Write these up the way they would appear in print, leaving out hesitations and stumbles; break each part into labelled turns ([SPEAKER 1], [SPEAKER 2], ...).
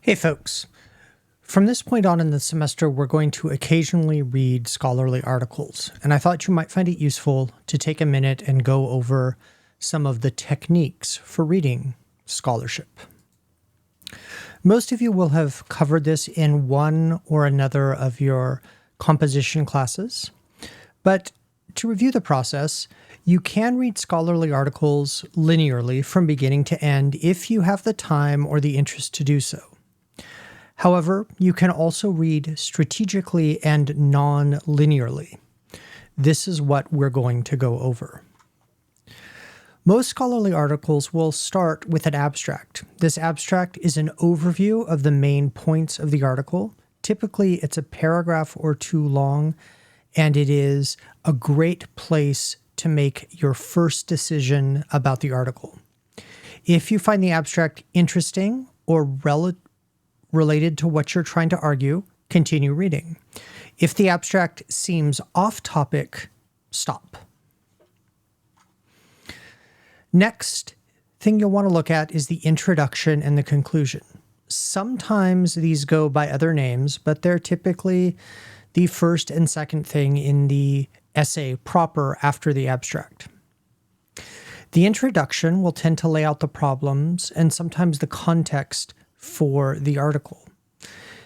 [SPEAKER 1] Hey folks, from this point on in the semester, we're going to occasionally read scholarly articles, and I thought you might find it useful to take a minute and go over some of the techniques for reading scholarship. Most of you will have covered this in one or another of your composition classes, but to review the process, you can read scholarly articles linearly from beginning to end if you have the time or the interest to do so. However, you can also read strategically and non-linearly. This is what we're going to go over. Most scholarly articles will start with an abstract. This abstract is an overview of the main points of the article. Typically, it's a paragraph or two long, and it is a great place to make your first decision about the article. If you find the abstract interesting or related to what you're trying to argue, continue reading. If the abstract seems off topic, stop. Next thing you'll want to look at is the introduction and the conclusion. Sometimes these go by other names, but they're typically the first and second thing in the essay proper after the abstract. The introduction will tend to lay out the problems and sometimes the context for the article.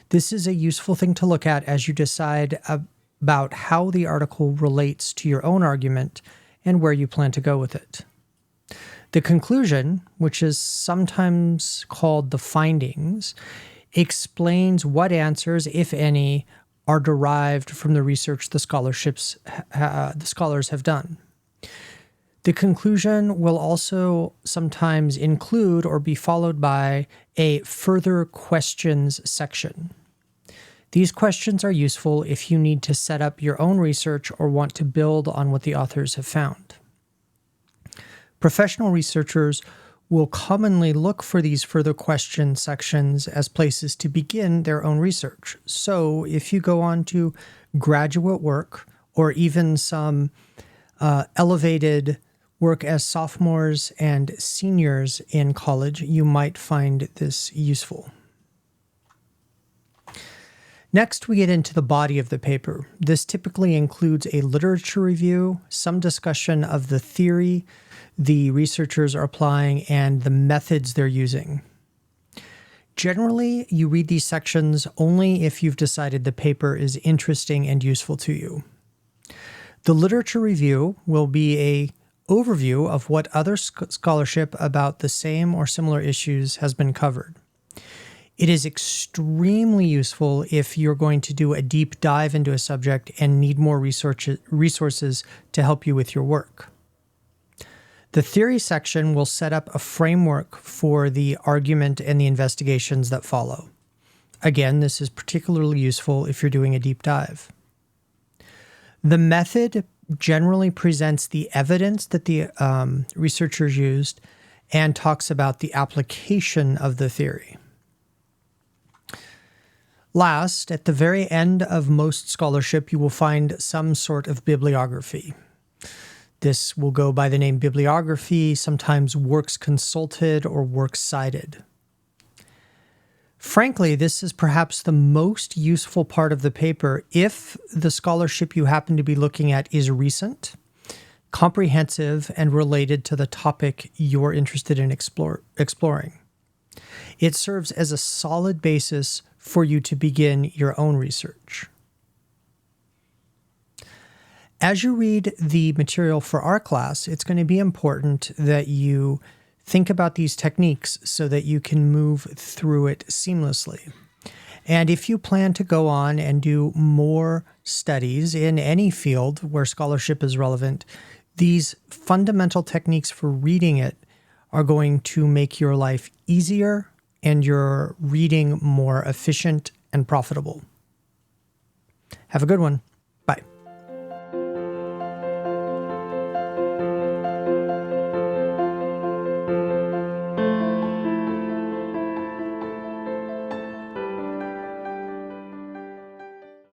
[SPEAKER 1] This is a useful thing to look at as you decide about how the article relates to your own argument and where you plan to go with it. The conclusion, which is sometimes called the findings, explains what answers, if any, are derived from the research the scholars have done. The conclusion will also sometimes include or be followed by a further questions section. These questions are useful if you need to set up your own research or want to build on what the authors have found. Professional researchers will commonly look for these further question sections as places to begin their own research. So if you go on to graduate work or even some elevated work as sophomores and seniors in college, you might find this useful. Next, we get into the body of the paper. This typically includes a literature review, some discussion of the theory the researchers are applying, and the methods they're using. Generally, you read these sections only if you've decided the paper is interesting and useful to you. The literature review will be an overview of what other scholarship about the same or similar issues has been covered. It is extremely useful if you're going to do a deep dive into a subject and need more resources to help you with your work. The theory section will set up a framework for the argument and the investigations that follow. Again, this is particularly useful if you're doing a deep dive. The method generally presents the evidence that the researchers used and talks about the application of the theory. Last, at the very end of most scholarship, you will find some sort of bibliography. This will go by the name bibliography, sometimes works consulted or works cited. Frankly, this is perhaps the most useful part of the paper if the scholarship you happen to be looking at is recent, comprehensive, and related to the topic you're interested in exploring. It serves as a solid basis for you to begin your own research. As you read the material for our class, it's going to be important that you think about these techniques so that you can move through it seamlessly. And if you plan to go on and do more studies in any field where scholarship is relevant, these fundamental techniques for reading it are going to make your life easier and your reading more efficient and profitable. Have a good one.